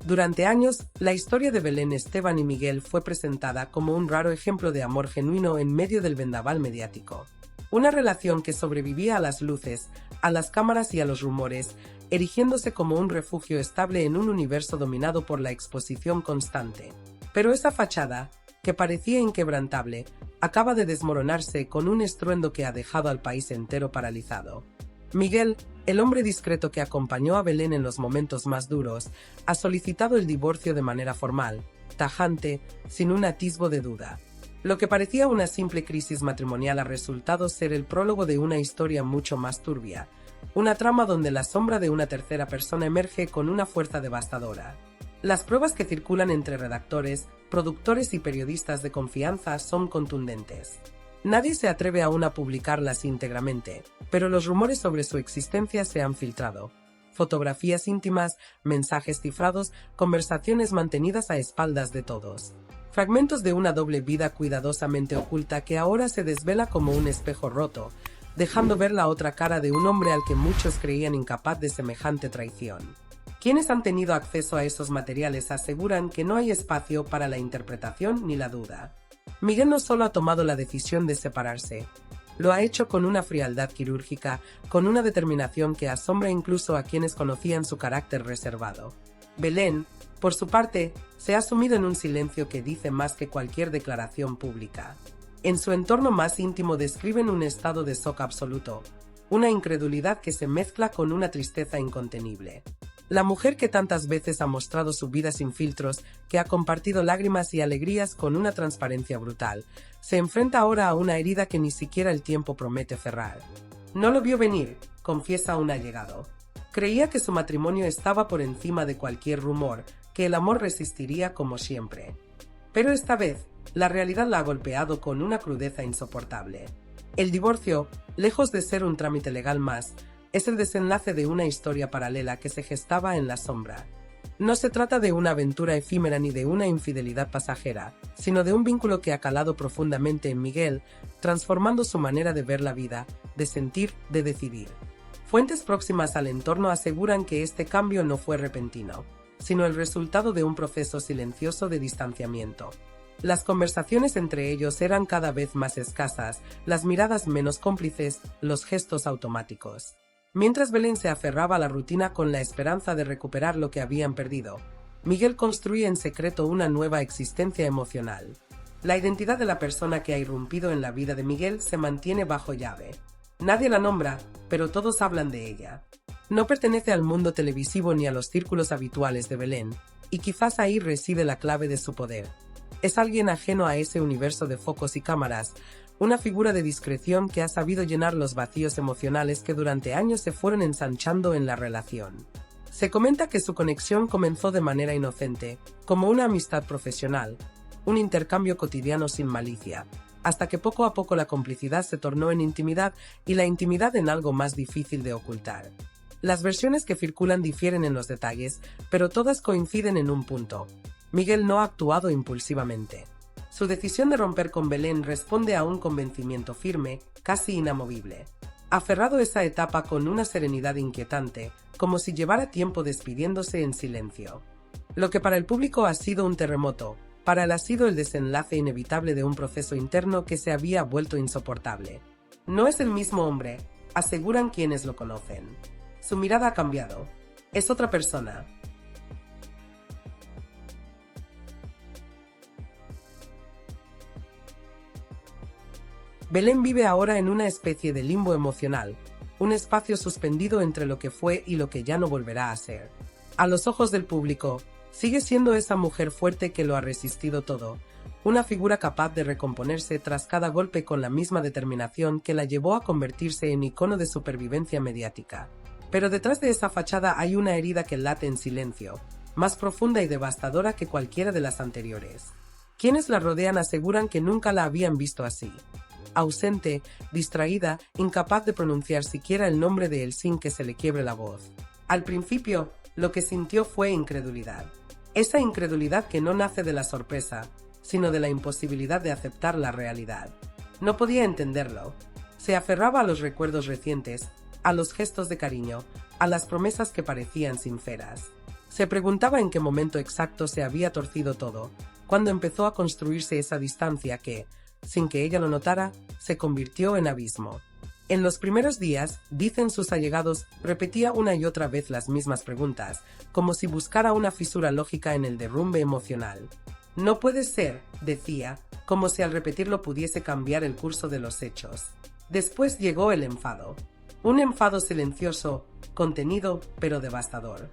Durante años, la historia de Belén Esteban y Miguel fue presentada como un raro ejemplo de amor genuino en medio del vendaval mediático. Una relación que sobrevivía a las luces, a las cámaras y a los rumores, erigiéndose como un refugio estable en un universo dominado por la exposición constante. Pero esa fachada, que parecía inquebrantable, acaba de desmoronarse con un estruendo que ha dejado al país entero paralizado. Miguel, el hombre discreto que acompañó a Belén en los momentos más duros, ha solicitado el divorcio de manera formal, tajante, sin un atisbo de duda. Lo que parecía una simple crisis matrimonial ha resultado ser el prólogo de una historia mucho más turbia, una trama donde la sombra de una tercera persona emerge con una fuerza devastadora. Las pruebas que circulan entre redactores, productores y periodistas de confianza son contundentes. Nadie se atreve aún a publicarlas íntegramente, pero los rumores sobre su existencia se han filtrado. Fotografías íntimas, mensajes cifrados, conversaciones mantenidas a espaldas de todos. Fragmentos de una doble vida cuidadosamente oculta que ahora se desvela como un espejo roto, dejando ver la otra cara de un hombre al que muchos creían incapaz de semejante traición. Quienes han tenido acceso a esos materiales aseguran que no hay espacio para la interpretación ni la duda. Miguel no solo ha tomado la decisión de separarse, lo ha hecho con una frialdad quirúrgica, con una determinación que asombra incluso a quienes conocían su carácter reservado. Belén, por su parte, se ha sumido en un silencio que dice más que cualquier declaración pública. En su entorno más íntimo describen un estado de shock absoluto, una incredulidad que se mezcla con una tristeza incontenible. La mujer que tantas veces ha mostrado su vida sin filtros, que ha compartido lágrimas y alegrías con una transparencia brutal, se enfrenta ahora a una herida que ni siquiera el tiempo promete cerrar. No lo vio venir, confiesa un allegado. Creía que su matrimonio estaba por encima de cualquier rumor, que el amor resistiría como siempre. Pero esta vez, la realidad la ha golpeado con una crudeza insoportable. El divorcio, lejos de ser un trámite legal más, es el desenlace de una historia paralela que se gestaba en la sombra. No se trata de una aventura efímera ni de una infidelidad pasajera, sino de un vínculo que ha calado profundamente en Miguel, transformando su manera de ver la vida, de sentir, de decidir. Fuentes próximas al entorno aseguran que este cambio no fue repentino, sino el resultado de un proceso silencioso de distanciamiento. Las conversaciones entre ellos eran cada vez más escasas, las miradas menos cómplices, los gestos automáticos. Mientras Belén se aferraba a la rutina con la esperanza de recuperar lo que habían perdido, Miguel construye en secreto una nueva existencia emocional. La identidad de la persona que ha irrumpido en la vida de Miguel se mantiene bajo llave. Nadie la nombra, pero todos hablan de ella. No pertenece al mundo televisivo ni a los círculos habituales de Belén, y quizás ahí reside la clave de su poder. Es alguien ajeno a ese universo de focos y cámaras, una figura de discreción que ha sabido llenar los vacíos emocionales que durante años se fueron ensanchando en la relación. Se comenta que su conexión comenzó de manera inocente, como una amistad profesional, un intercambio cotidiano sin malicia, hasta que poco a poco la complicidad se tornó en intimidad y la intimidad en algo más difícil de ocultar. Las versiones que circulan difieren en los detalles, pero todas coinciden en un punto. Miguel no ha actuado impulsivamente. Su decisión de romper con Belén responde a un convencimiento firme, casi inamovible. Aferrado a esa etapa con una serenidad inquietante, como si llevara tiempo despidiéndose en silencio. Lo que para el público ha sido un terremoto, para él ha sido el desenlace inevitable de un proceso interno que se había vuelto insoportable. No es el mismo hombre, aseguran quienes lo conocen. Su mirada ha cambiado. Es otra persona. Belén vive ahora en una especie de limbo emocional, un espacio suspendido entre lo que fue y lo que ya no volverá a ser. A los ojos del público, sigue siendo esa mujer fuerte que lo ha resistido todo, una figura capaz de recomponerse tras cada golpe con la misma determinación que la llevó a convertirse en icono de supervivencia mediática. Pero detrás de esa fachada hay una herida que late en silencio, más profunda y devastadora que cualquiera de las anteriores. Quienes la rodean aseguran que nunca la habían visto así. Ausente, distraída, incapaz de pronunciar siquiera el nombre de él sin que se le quiebre la voz. Al principio, lo que sintió fue incredulidad. Esa incredulidad que no nace de la sorpresa, sino de la imposibilidad de aceptar la realidad. No podía entenderlo. Se aferraba a los recuerdos recientes, a los gestos de cariño, a las promesas que parecían sinceras. Se preguntaba en qué momento exacto se había torcido todo, cuando empezó a construirse esa distancia que, sin que ella lo notara, se convirtió en abismo. En los primeros días, dicen sus allegados, repetía una y otra vez las mismas preguntas, como si buscara una fisura lógica en el derrumbe emocional. No puede ser, decía, como si al repetirlo pudiese cambiar el curso de los hechos. Después llegó el enfado. Un enfado silencioso, contenido, pero devastador.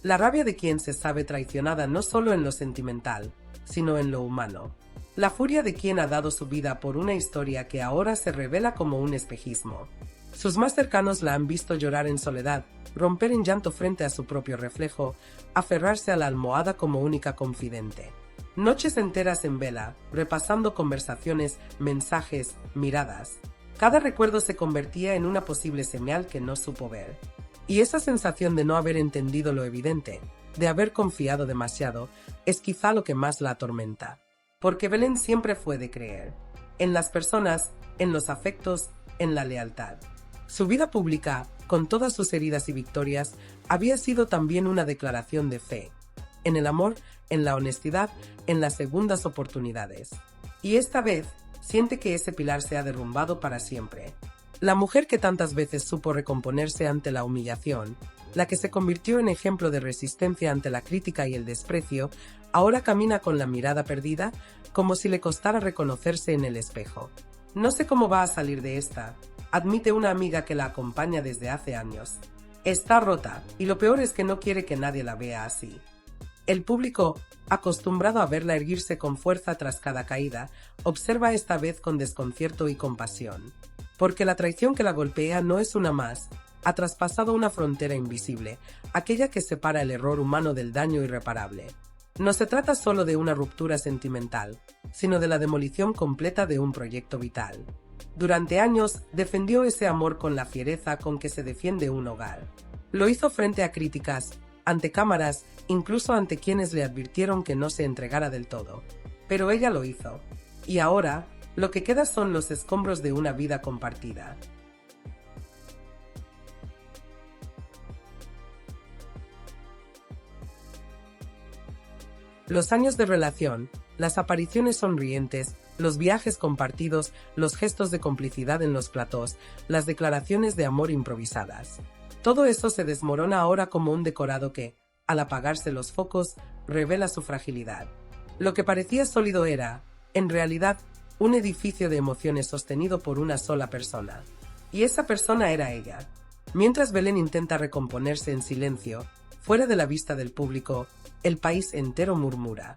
La rabia de quien se sabe traicionada no solo en lo sentimental, sino en lo humano. La furia de quien ha dado su vida por una historia que ahora se revela como un espejismo. Sus más cercanos la han visto llorar en soledad, romper en llanto frente a su propio reflejo, aferrarse a la almohada como única confidente. Noches enteras en vela, repasando conversaciones, mensajes, miradas. Cada recuerdo se convertía en una posible señal que no supo ver. Y esa sensación de no haber entendido lo evidente, de haber confiado demasiado, es quizá lo que más la atormenta. Porque Belén siempre fue de creer. En las personas, en los afectos, en la lealtad. Su vida pública, con todas sus heridas y victorias, había sido también una declaración de fe. En el amor, en la honestidad, en las segundas oportunidades. Y esta vez, siente que ese pilar se ha derrumbado para siempre. La mujer que tantas veces supo recomponerse ante la humillación, la que se convirtió en ejemplo de resistencia ante la crítica y el desprecio, ahora camina con la mirada perdida, como si le costara reconocerse en el espejo. No sé cómo va a salir de esta, admite una amiga que la acompaña desde hace años. Está rota, y lo peor es que no quiere que nadie la vea así. El público, acostumbrado a verla erguirse con fuerza tras cada caída, observa esta vez con desconcierto y compasión. Porque la traición que la golpea no es una más, ha traspasado una frontera invisible, aquella que separa el error humano del daño irreparable. No se trata solo de una ruptura sentimental, sino de la demolición completa de un proyecto vital. Durante años defendió ese amor con la fiereza con que se defiende un hogar. Lo hizo frente a críticas, ante cámaras, incluso ante quienes le advirtieron que no se entregara del todo. Pero ella lo hizo. Y ahora, lo que queda son los escombros de una vida compartida. Los años de relación, las apariciones sonrientes, los viajes compartidos, los gestos de complicidad en los platós, las declaraciones de amor improvisadas. Todo eso se desmorona ahora como un decorado que, al apagarse los focos, revela su fragilidad. Lo que parecía sólido era, en realidad, un edificio de emociones sostenido por una sola persona. Y esa persona era ella. Mientras Belén intenta recomponerse en silencio, fuera de la vista del público, el país entero murmura.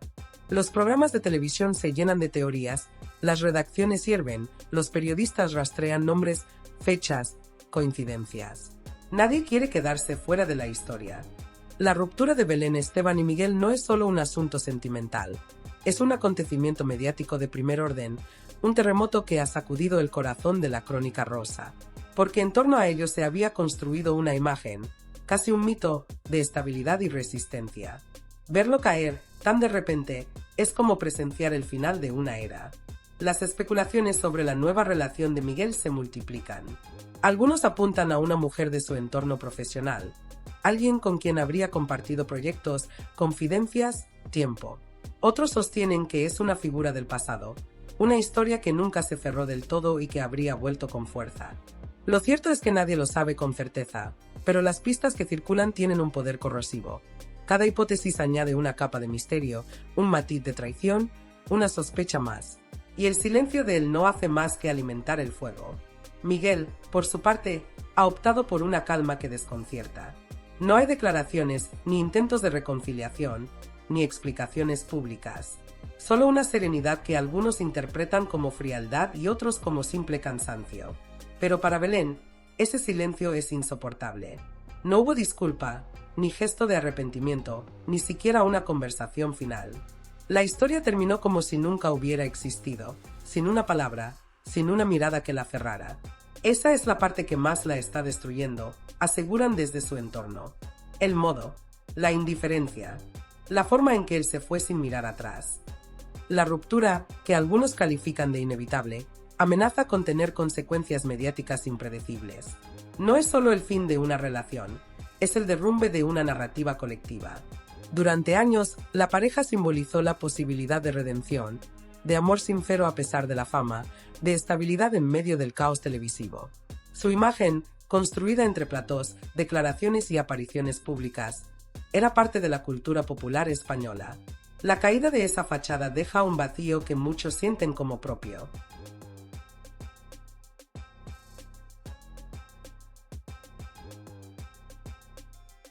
Los programas de televisión se llenan de teorías, las redacciones hierven, los periodistas rastrean nombres, fechas, coincidencias. Nadie quiere quedarse fuera de la historia. La ruptura de Belén Esteban y Miguel no es solo un asunto sentimental. Es un acontecimiento mediático de primer orden, un terremoto que ha sacudido el corazón de la crónica rosa. Porque en torno a ello se había construido una imagen, casi un mito, de estabilidad y resistencia. Verlo caer, tan de repente, es como presenciar el final de una era. Las especulaciones sobre la nueva relación de Miguel se multiplican. Algunos apuntan a una mujer de su entorno profesional, alguien con quien habría compartido proyectos, confidencias, tiempo. Otros sostienen que es una figura del pasado, una historia que nunca se cerró del todo y que habría vuelto con fuerza. Lo cierto es que nadie lo sabe con certeza, pero las pistas que circulan tienen un poder corrosivo. Cada hipótesis añade una capa de misterio, un matiz de traición, una sospecha más. Y el silencio de él no hace más que alimentar el fuego. Miguel, por su parte, ha optado por una calma que desconcierta. No hay declaraciones, ni intentos de reconciliación, ni explicaciones públicas. Solo una serenidad que algunos interpretan como frialdad y otros como simple cansancio. Pero para Belén, ese silencio es insoportable. No hubo disculpa, ni gesto de arrepentimiento, ni siquiera una conversación final. La historia terminó como si nunca hubiera existido, sin una palabra, sin una mirada que la cerrara. Esa es la parte que más la está destruyendo, aseguran desde su entorno. El modo, la indiferencia, la forma en que él se fue sin mirar atrás. La ruptura, que algunos califican de inevitable, amenaza con tener consecuencias mediáticas impredecibles. No es solo el fin de una relación, es el derrumbe de una narrativa colectiva. Durante años, la pareja simbolizó la posibilidad de redención, de amor sincero a pesar de la fama, de estabilidad en medio del caos televisivo. Su imagen, construida entre platós, declaraciones y apariciones públicas, era parte de la cultura popular española. La caída de esa fachada deja un vacío que muchos sienten como propio.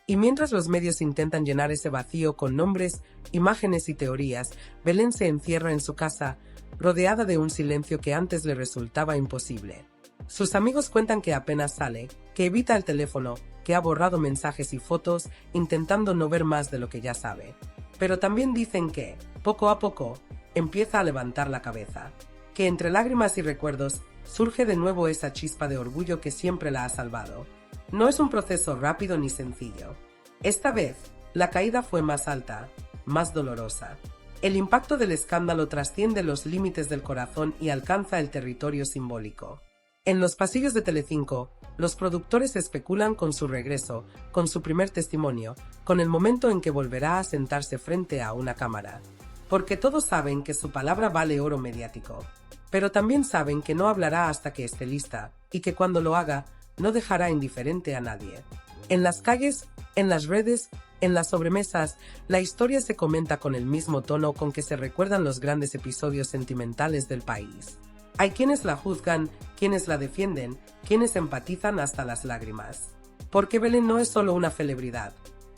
Y mientras los medios intentan llenar ese vacío con nombres, imágenes y teorías, Belén se encierra en su casa, rodeada de un silencio que antes le resultaba imposible. Sus amigos cuentan que apenas sale, que evita el teléfono, que ha borrado mensajes y fotos, intentando no ver más de lo que ya sabe. Pero también dicen que, poco a poco, empieza a levantar la cabeza, que entre lágrimas y recuerdos surge de nuevo esa chispa de orgullo que siempre la ha salvado. No es un proceso rápido ni sencillo. Esta vez, la caída fue más alta, más dolorosa. El impacto del escándalo trasciende los límites del corazón y alcanza el territorio simbólico. En los pasillos de Telecinco, los productores especulan con su regreso, con su primer testimonio, con el momento en que volverá a sentarse frente a una cámara. Porque todos saben que su palabra vale oro mediático. Pero también saben que no hablará hasta que esté lista, y que cuando lo haga, no dejará indiferente a nadie. En las calles, en las redes, en las sobremesas, la historia se comenta con el mismo tono con que se recuerdan los grandes episodios sentimentales del país. Hay quienes la juzgan, quienes la defienden, quienes empatizan hasta las lágrimas. Porque Belén no es solo una celebridad.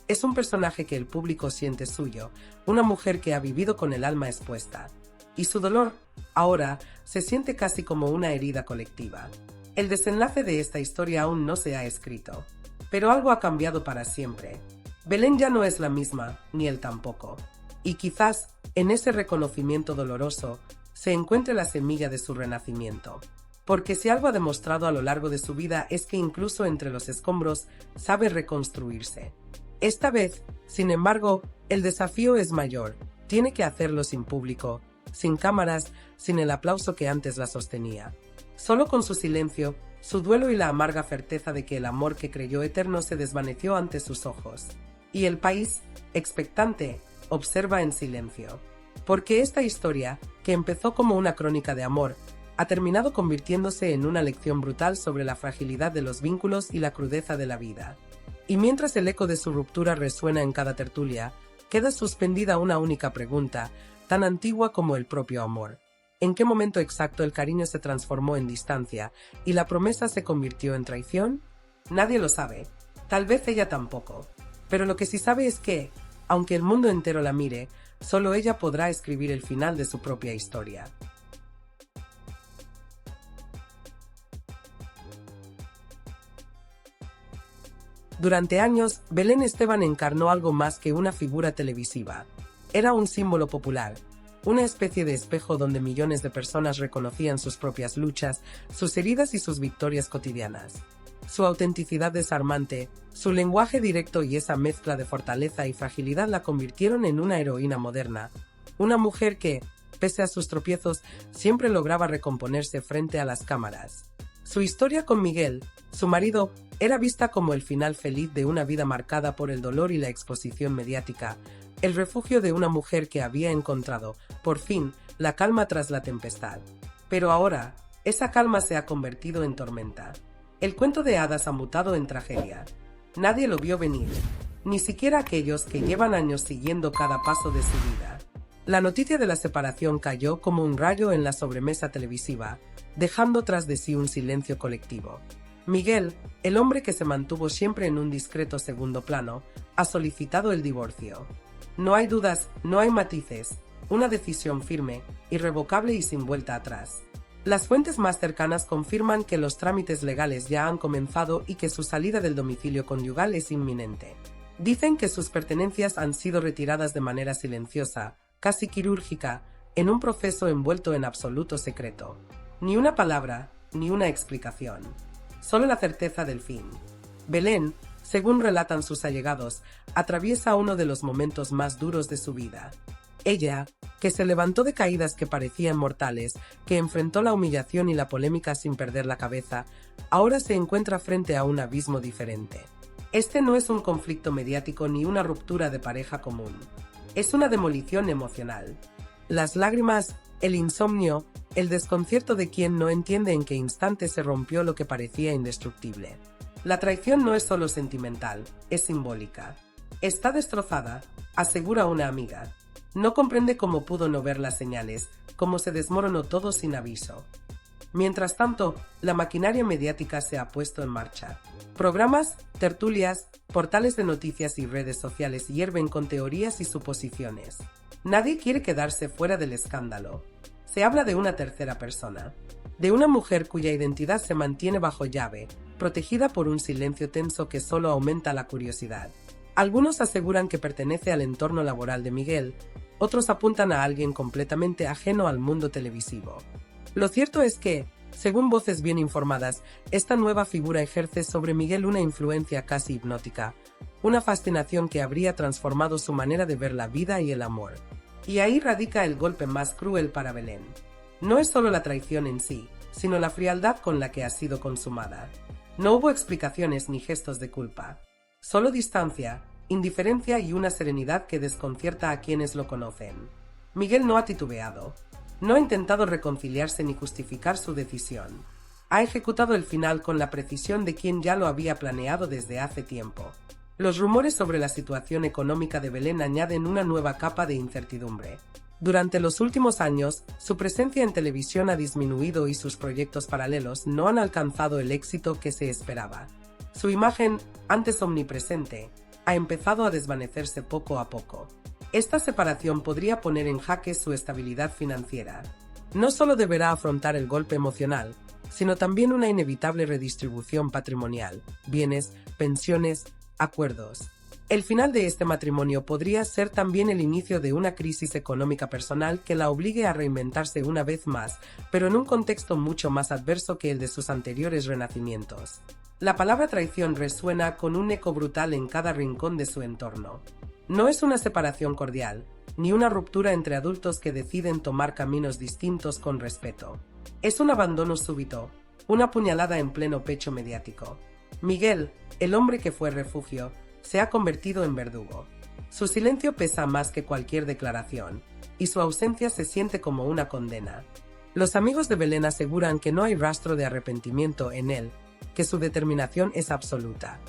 Es un personaje que el público siente suyo, una mujer que ha vivido con el alma expuesta. Y su dolor, ahora, se siente casi como una herida colectiva. El desenlace de esta historia aún no se ha escrito. Pero algo ha cambiado para siempre. Belén ya no es la misma, ni él tampoco. Y quizás, en ese reconocimiento doloroso, se encuentre la semilla de su renacimiento. Porque si algo ha demostrado a lo largo de su vida es que incluso entre los escombros sabe reconstruirse. Esta vez, sin embargo, el desafío es mayor. Tiene que hacerlo sin público, sin cámaras, sin el aplauso que antes la sostenía. Solo con su silencio, su duelo y la amarga certeza de que el amor que creyó eterno se desvaneció ante sus ojos. Y el país, expectante, observa en silencio. Porque esta historia, que empezó como una crónica de amor, ha terminado convirtiéndose en una lección brutal sobre la fragilidad de los vínculos y la crudeza de la vida. Y mientras el eco de su ruptura resuena en cada tertulia, queda suspendida una única pregunta, tan antigua como el propio amor. ¿En qué momento exacto el cariño se transformó en distancia y la promesa se convirtió en traición? Nadie lo sabe, tal vez ella tampoco. Pero lo que sí sabe es que, aunque el mundo entero la mire, solo ella podrá escribir el final de su propia historia. Durante años, Belén Esteban encarnó algo más que una figura televisiva. Era un símbolo popular, una especie de espejo donde millones de personas reconocían sus propias luchas, sus heridas y sus victorias cotidianas. Su autenticidad desarmante, su lenguaje directo y esa mezcla de fortaleza y fragilidad la convirtieron en una heroína moderna, una mujer que, pese a sus tropiezos, siempre lograba recomponerse frente a las cámaras. Su historia con Miguel, su marido, era vista como el final feliz de una vida marcada por el dolor y la exposición mediática, el refugio de una mujer que había encontrado, por fin, la calma tras la tempestad. Pero ahora, esa calma se ha convertido en tormenta. El cuento de hadas ha mutado en tragedia. Nadie lo vio venir, ni siquiera aquellos que llevan años siguiendo cada paso de su vida. La noticia de la separación cayó como un rayo en la sobremesa televisiva, dejando tras de sí un silencio colectivo. Miguel, el hombre que se mantuvo siempre en un discreto segundo plano, ha solicitado el divorcio. No hay dudas, no hay matices, una decisión firme, irrevocable y sin vuelta atrás. Las fuentes más cercanas confirman que los trámites legales ya han comenzado y que su salida del domicilio conyugal es inminente. Dicen que sus pertenencias han sido retiradas de manera silenciosa, casi quirúrgica, en un proceso envuelto en absoluto secreto. Ni una palabra, ni una explicación. Solo la certeza del fin. Belén, según relatan sus allegados, atraviesa uno de los momentos más duros de su vida. Ella, que se levantó de caídas que parecían mortales, que enfrentó la humillación y la polémica sin perder la cabeza, ahora se encuentra frente a un abismo diferente. Este no es un conflicto mediático ni una ruptura de pareja común. Es una demolición emocional. Las lágrimas, el insomnio, el desconcierto de quien no entiende en qué instante se rompió lo que parecía indestructible. La traición no es solo sentimental, es simbólica. Está destrozada, asegura una amiga. No comprende cómo pudo no ver las señales, cómo se desmoronó todo sin aviso. Mientras tanto, la maquinaria mediática se ha puesto en marcha. Programas, tertulias, portales de noticias y redes sociales hierven con teorías y suposiciones. Nadie quiere quedarse fuera del escándalo. Se habla de una tercera persona, de una mujer cuya identidad se mantiene bajo llave, protegida por un silencio tenso que solo aumenta la curiosidad. Algunos aseguran que pertenece al entorno laboral de Miguel, otros apuntan a alguien completamente ajeno al mundo televisivo. Lo cierto es que, según voces bien informadas, esta nueva figura ejerce sobre Miguel una influencia casi hipnótica, una fascinación que habría transformado su manera de ver la vida y el amor. Y ahí radica el golpe más cruel para Belén. No es solo la traición en sí, sino la frialdad con la que ha sido consumada. No hubo explicaciones ni gestos de culpa. Solo distancia, indiferencia y una serenidad que desconcierta a quienes lo conocen. Miguel no ha titubeado. No ha intentado reconciliarse ni justificar su decisión. Ha ejecutado el final con la precisión de quien ya lo había planeado desde hace tiempo. Los rumores sobre la situación económica de Belén añaden una nueva capa de incertidumbre. Durante los últimos años, su presencia en televisión ha disminuido y sus proyectos paralelos no han alcanzado el éxito que se esperaba. Su imagen, antes omnipresente, ha empezado a desvanecerse poco a poco. Esta separación podría poner en jaque su estabilidad financiera. No solo deberá afrontar el golpe emocional, sino también una inevitable redistribución patrimonial, bienes, pensiones, acuerdos. El final de este matrimonio podría ser también el inicio de una crisis económica personal que la obligue a reinventarse una vez más, pero en un contexto mucho más adverso que el de sus anteriores renacimientos. La palabra traición resuena con un eco brutal en cada rincón de su entorno. No es una separación cordial, ni una ruptura entre adultos que deciden tomar caminos distintos con respeto. Es un abandono súbito, una puñalada en pleno pecho mediático. Miguel, el hombre que fue refugio, se ha convertido en verdugo. Su silencio pesa más que cualquier declaración, y su ausencia se siente como una condena. Los amigos de Belén aseguran que no hay rastro de arrepentimiento en él, que su determinación es absoluta.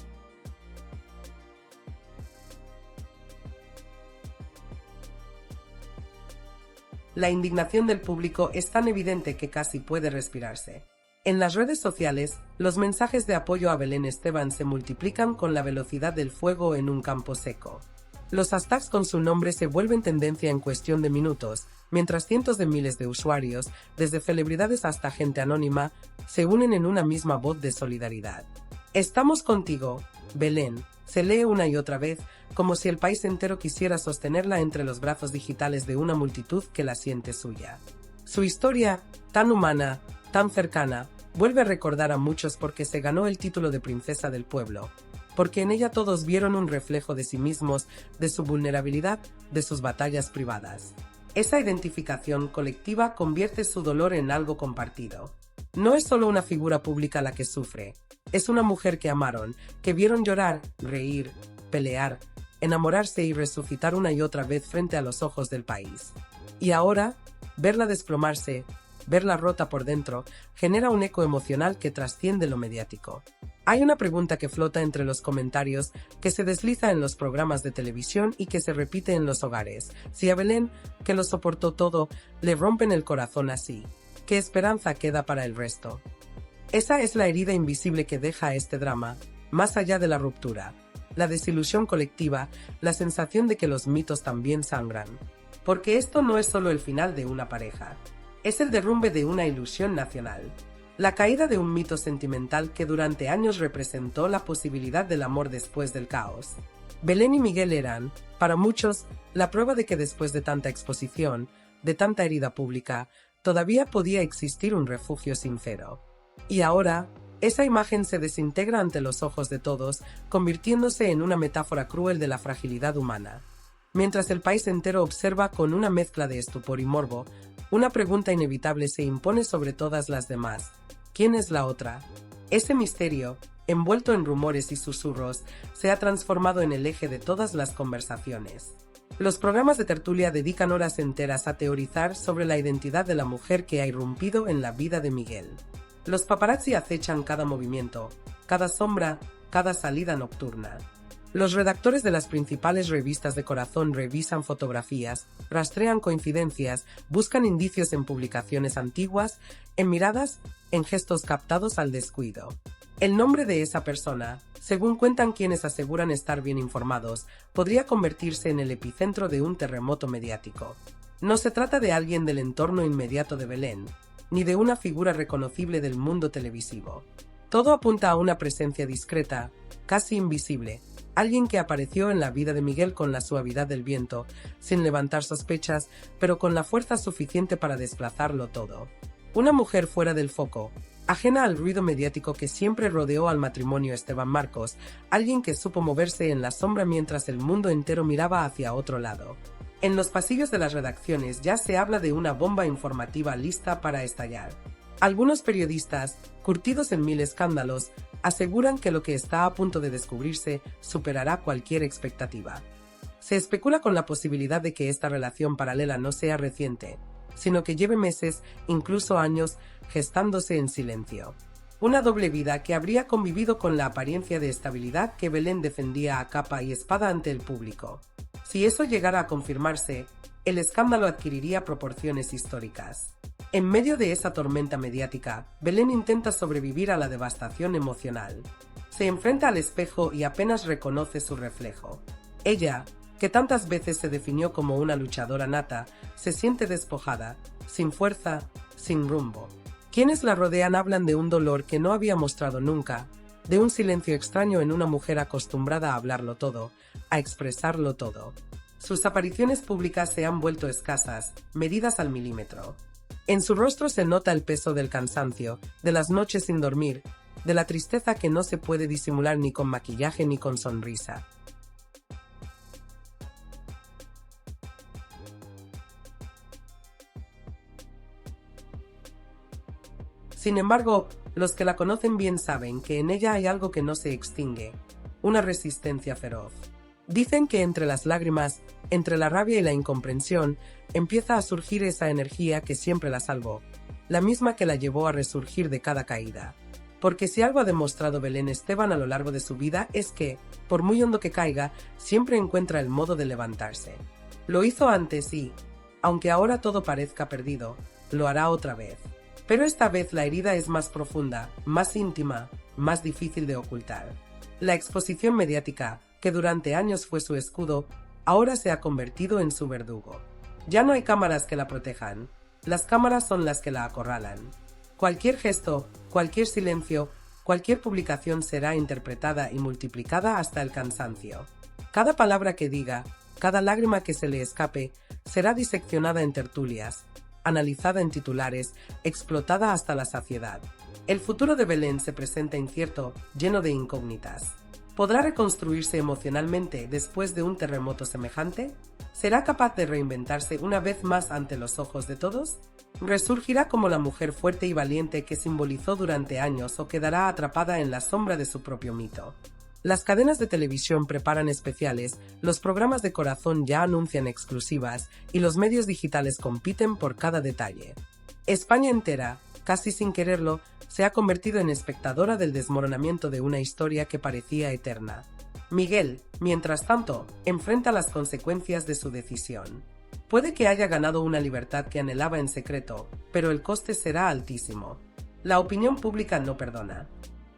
La indignación del público es tan evidente que casi puede respirarse. En las redes sociales, los mensajes de apoyo a Belén Esteban se multiplican con la velocidad del fuego en un campo seco. Los hashtags con su nombre se vuelven tendencia en cuestión de minutos, mientras cientos de miles de usuarios, desde celebridades hasta gente anónima, se unen en una misma voz de solidaridad. Estamos contigo, Belén, se lee una y otra vez, como si el país entero quisiera sostenerla entre los brazos digitales de una multitud que la siente suya. Su historia, tan humana, tan cercana, vuelve a recordar a muchos porque se ganó el título de princesa del pueblo, porque en ella todos vieron un reflejo de sí mismos, de su vulnerabilidad, de sus batallas privadas. Esa identificación colectiva convierte su dolor en algo compartido. No es solo una figura pública la que sufre, es una mujer que amaron, que vieron llorar, reír, pelear, enamorarse y resucitar una y otra vez frente a los ojos del país. Y ahora, verla desplomarse, verla rota por dentro, genera un eco emocional que trasciende lo mediático. Hay una pregunta que flota entre los comentarios, que se desliza en los programas de televisión y que se repite en los hogares. Si a Belén, que lo soportó todo, le rompen el corazón así, ¿qué esperanza queda para el resto? Esa es la herida invisible que deja este drama, más allá de la ruptura, la desilusión colectiva, la sensación de que los mitos también sangran. Porque esto no es solo el final de una pareja, es el derrumbe de una ilusión nacional. La caída de un mito sentimental que durante años representó la posibilidad del amor después del caos. Belén y Miguel eran, para muchos, la prueba de que después de tanta exposición, de tanta herida pública, todavía podía existir un refugio sincero. Y ahora, esa imagen se desintegra ante los ojos de todos, convirtiéndose en una metáfora cruel de la fragilidad humana. Mientras el país entero observa con una mezcla de estupor y morbo, una pregunta inevitable se impone sobre todas las demás. ¿Quién es la otra? Ese misterio, envuelto en rumores y susurros, se ha transformado en el eje de todas las conversaciones. Los programas de tertulia dedican horas enteras a teorizar sobre la identidad de la mujer que ha irrumpido en la vida de Miguel. Los paparazzi acechan cada movimiento, cada sombra, cada salida nocturna. Los redactores de las principales revistas de corazón revisan fotografías, rastrean coincidencias, buscan indicios en publicaciones antiguas, en miradas, en gestos captados al descuido. El nombre de esa persona, según cuentan quienes aseguran estar bien informados, podría convertirse en el epicentro de un terremoto mediático. No se trata de alguien del entorno inmediato de Belén, ni de una figura reconocible del mundo televisivo. Todo apunta a una presencia discreta, casi invisible, alguien que apareció en la vida de Miguel con la suavidad del viento, sin levantar sospechas, pero con la fuerza suficiente para desplazarlo todo. Una mujer fuera del foco, ajena al ruido mediático que siempre rodeó al matrimonio Esteban Marcos, alguien que supo moverse en la sombra mientras el mundo entero miraba hacia otro lado. En los pasillos de las redacciones ya se habla de una bomba informativa lista para estallar. Algunos periodistas, curtidos en 1000 escándalos, aseguran que lo que está a punto de descubrirse superará cualquier expectativa. Se especula con la posibilidad de que esta relación paralela no sea reciente, sino que lleve meses, incluso años, gestándose en silencio. Una doble vida que habría convivido con la apariencia de estabilidad que Belén defendía a capa y espada ante el público. Si eso llegara a confirmarse, el escándalo adquiriría proporciones históricas. En medio de esa tormenta mediática, Belén intenta sobrevivir a la devastación emocional. Se enfrenta al espejo y apenas reconoce su reflejo. Ella, que tantas veces se definió como una luchadora nata, se siente despojada, sin fuerza, sin rumbo. Quienes la rodean hablan de un dolor que no había mostrado nunca, de un silencio extraño en una mujer acostumbrada a hablarlo todo, a expresarlo todo. Sus apariciones públicas se han vuelto escasas, medidas al milímetro. En su rostro se nota el peso del cansancio, de las noches sin dormir, de la tristeza que no se puede disimular ni con maquillaje ni con sonrisa. Sin embargo, los que la conocen bien saben que en ella hay algo que no se extingue, una resistencia feroz. Dicen que entre las lágrimas, entre la rabia y la incomprensión, empieza a surgir esa energía que siempre la salvó, la misma que la llevó a resurgir de cada caída. Porque si algo ha demostrado Belén Esteban a lo largo de su vida es que, por muy hondo que caiga, siempre encuentra el modo de levantarse. Lo hizo antes y, aunque ahora todo parezca perdido, lo hará otra vez. Pero esta vez la herida es más profunda, más íntima, más difícil de ocultar. La exposición mediática, que durante años fue su escudo, ahora se ha convertido en su verdugo. Ya no hay cámaras que la protejan, las cámaras son las que la acorralan. Cualquier gesto, cualquier silencio, cualquier publicación será interpretada y multiplicada hasta el cansancio. Cada palabra que diga, cada lágrima que se le escape, será diseccionada en tertulias, analizada en titulares, explotada hasta la saciedad. El futuro de Belén se presenta incierto, lleno de incógnitas. ¿Podrá reconstruirse emocionalmente después de un terremoto semejante? ¿Será capaz de reinventarse una vez más ante los ojos de todos? ¿Resurgirá como la mujer fuerte y valiente que simbolizó durante años o quedará atrapada en la sombra de su propio mito? Las cadenas de televisión preparan especiales, los programas de corazón ya anuncian exclusivas y los medios digitales compiten por cada detalle. España entera, casi sin quererlo, se ha convertido en espectadora del desmoronamiento de una historia que parecía eterna. Miguel, mientras tanto, enfrenta las consecuencias de su decisión. Puede que haya ganado una libertad que anhelaba en secreto, pero el coste será altísimo. La opinión pública no perdona.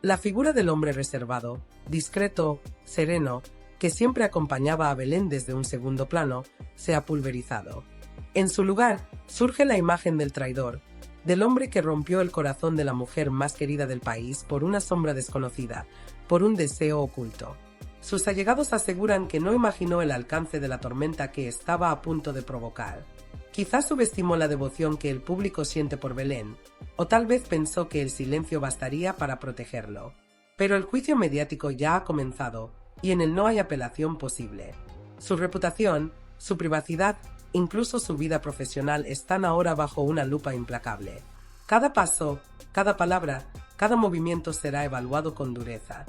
La figura del hombre reservado, discreto, sereno, que siempre acompañaba a Belén desde un segundo plano, se ha pulverizado. En su lugar, surge la imagen del traidor, del hombre que rompió el corazón de la mujer más querida del país por una sombra desconocida, por un deseo oculto. Sus allegados aseguran que no imaginó el alcance de la tormenta que estaba a punto de provocar. Quizás subestimó la devoción que el público siente por Belén, o tal vez pensó que el silencio bastaría para protegerlo. Pero el juicio mediático ya ha comenzado, y en él no hay apelación posible. Su reputación, su privacidad, incluso su vida profesional están ahora bajo una lupa implacable. Cada paso, cada palabra, cada movimiento será evaluado con dureza.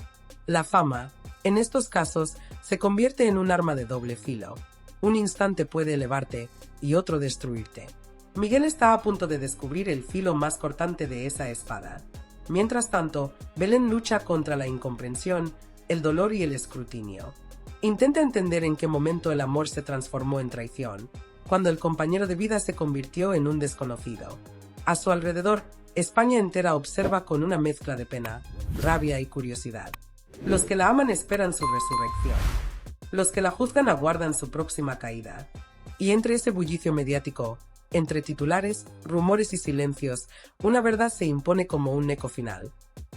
La fama, en estos casos, se convierte en un arma de doble filo. Un instante puede elevarte y otro destruirte. Miguel está a punto de descubrir el filo más cortante de esa espada. Mientras tanto, Belén lucha contra la incomprensión, el dolor y el escrutinio. Intenta entender en qué momento el amor se transformó en traición, cuando el compañero de vida se convirtió en un desconocido. A su alrededor, España entera observa con una mezcla de pena, rabia y curiosidad. Los que la aman esperan su resurrección. Los que la juzgan aguardan su próxima caída. Y entre ese bullicio mediático, entre titulares, rumores y silencios, una verdad se impone como un eco final.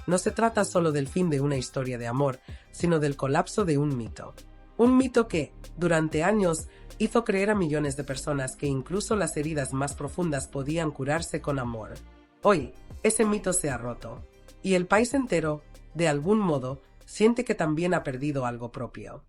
No se trata solo del fin de una historia de amor, sino del colapso de un mito. Un mito que, durante años, hizo creer a millones de personas que incluso las heridas más profundas podían curarse con amor. Hoy, ese mito se ha roto, y el país entero, de algún modo, siente que también ha perdido algo propio.